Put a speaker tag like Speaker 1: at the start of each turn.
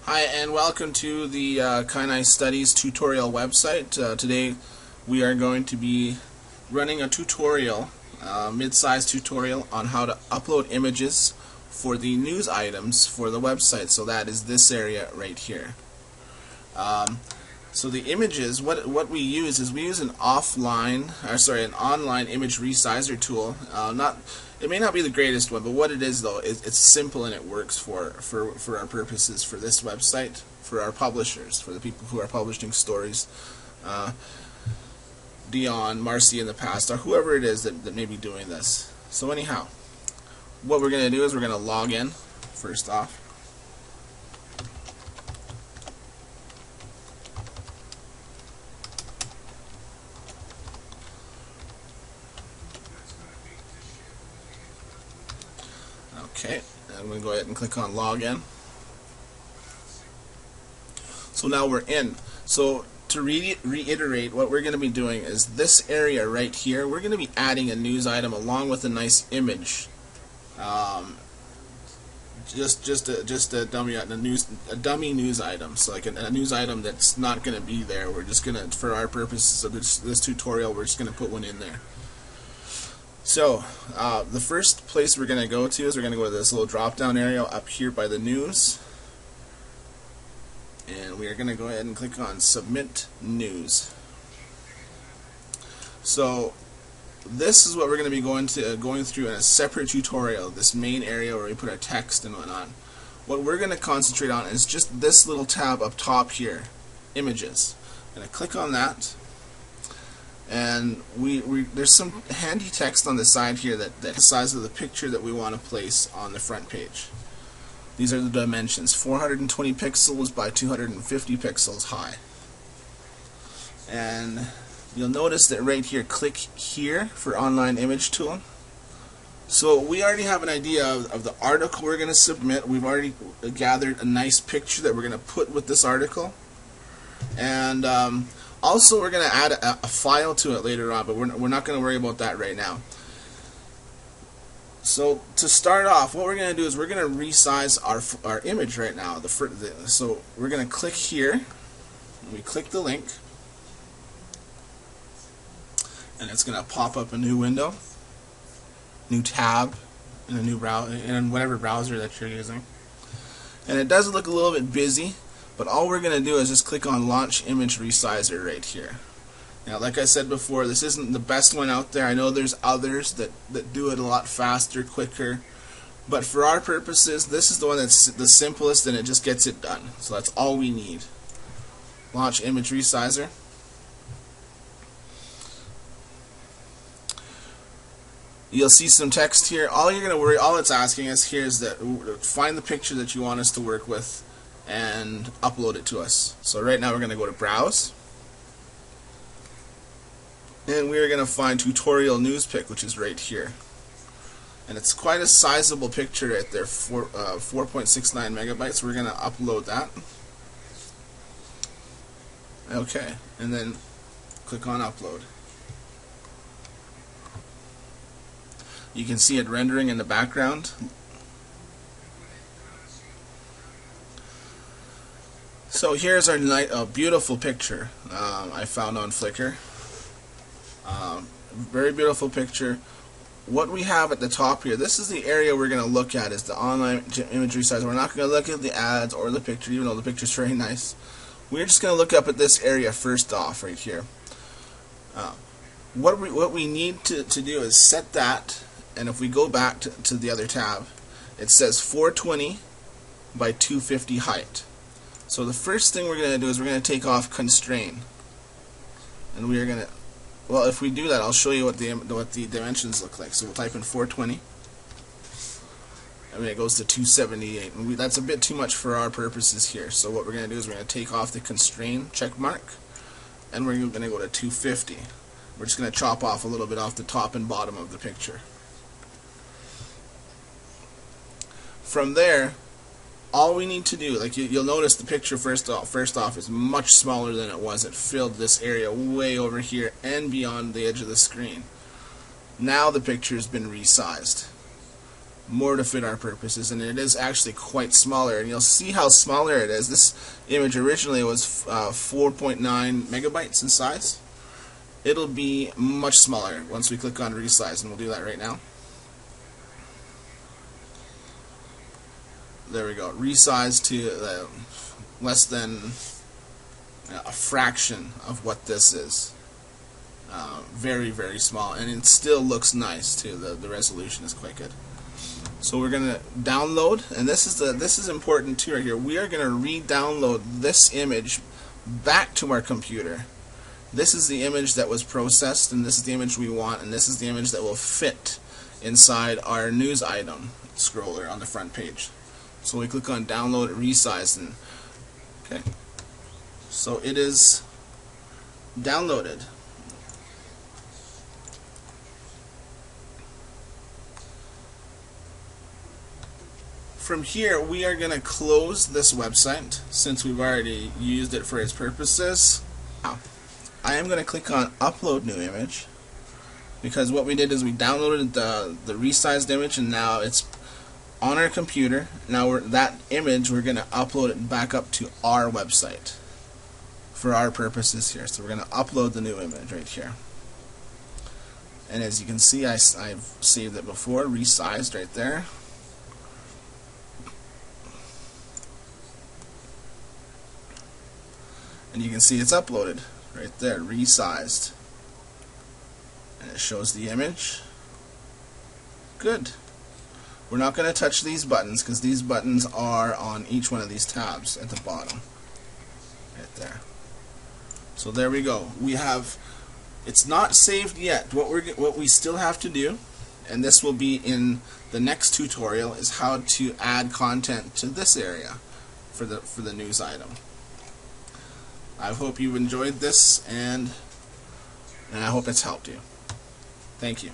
Speaker 1: Hi and welcome to the Kainai Studies tutorial website. Today we are going to be running a tutorial, mid-size tutorial on how to upload images for the news items for the website. So that is this area right here. So the images, what we use is we use an online image resizer tool. It may not be the greatest one, but what it is though, it's simple and it works for our purposes for this website, for our publishers, for the people who are publishing stories, Dion, Marcy in the past, or whoever it is that may be doing this. So anyhow, what we're going to do is we're going to log in first off. Okay, I'm going to go ahead and click on login. So now we're in. So to reiterate, what we're going to be doing is this area right here, we're going to be adding a news item along with a nice image. Just a dummy news item. So like a news item that's not going to be there. We're just going to, for our purposes of this tutorial, we're just going to put one in there. So the first place we're going to go to is we're going to go to this little drop down area up here by the news, and we are going to go ahead and click on submit news. So this is what we're going to be going through in a separate tutorial, this main area where we put our text and whatnot. What we're going to concentrate on is just this little tab up top here, images. I'm going to click on that. And there's some handy text on the side here that's the size of the picture that we want to place on the front page. These are the dimensions: 420 pixels by 250 pixels high. And you'll notice that right here, click here for online image tool. So we already have an idea of the article we're going to submit. We've already gathered a nice picture that we're going to put with this article. And also, we're going to add a file to it later on, but we're not going to worry about that right now. So to start off, what we're going to do is we're going to resize our image right now. So we're going to click here, and we click the link, and it's going to pop up a new window, new tab, in a new browser, in whatever browser that you're using. And it does look a little bit busy. But all we're going to do is just click on Launch Image Resizer right here. Now, like I said before, this isn't the best one out there. I know there's others that do it a lot faster, quicker. But for our purposes, this is the one that's the simplest, and it just gets it done. So that's all we need. Launch Image Resizer. You'll see some text here. All it's asking us here is that find the picture that you want us to work with and upload it to us. So right now we're going to go to Browse, and we're going to find Tutorial News Pic, which is right here. And it's quite a sizable picture right there, 4.69 megabytes. We're going to upload that. Okay, and then click on Upload. You can see it rendering in the background. So here's our beautiful picture I found on Flickr. Very beautiful picture. What we have at the top here, this is the area we're going to look at, is the online image resize. We're not going to look at the ads or the picture, even though the picture's very nice. We're just going to look up at this area first off right here. What we need to do is set that, and if we go back to the other tab, it says 420 by 250 height. So the first thing we're going to do is we're going to take off constrain, and we are going to, well, if we do that, I'll show you what the dimensions look like. So we'll type in 420, and it goes to 278, and that's a bit too much for our purposes here. So what we're going to do is we're going to take off the constrain check mark, and we're going to go to 250. We're just going to chop off a little bit off the top and bottom of the picture. From there, all we need to do, like you'll notice the picture first off is much smaller than it was. It filled this area way over here and beyond the edge of the screen. Now the picture has been resized. more to fit our purposes, and it is actually quite smaller, and you'll see how smaller it is. This image originally was 4.9 megabytes in size. It'll be much smaller once we click on resize, and we'll do that right now. There we go, resize to less than a fraction of what this is. Very, very small, and it still looks nice too. The resolution is quite good. So we're going to download, and this is important too right here. We are going to re-download this image back to our computer. This is the image that was processed, and this is the image we want, and this is the image that will fit inside our news item scroller on the front page. So we click on download, resize, and okay. So it is downloaded. From here, we are going to close this website since we've already used it for its purposes. Now, I am going to click on upload new image, because what we did is we downloaded the resized image, and now it's on our computer. Now that image, we're going to upload it back up to our website for our purposes here. So we're going to upload the new image right here. And as you can see, I've saved it before, resized right there. And you can see it's uploaded right there, resized. And it shows the image. Good. We're not going to touch these buttons because these buttons are on each one of these tabs at the bottom. Right there. So there we go. We have, it's not saved yet. What we still have to do, and this will be in the next tutorial, is how to add content to this area for the news item. I hope you enjoyed this, and I hope it's helped you. Thank you.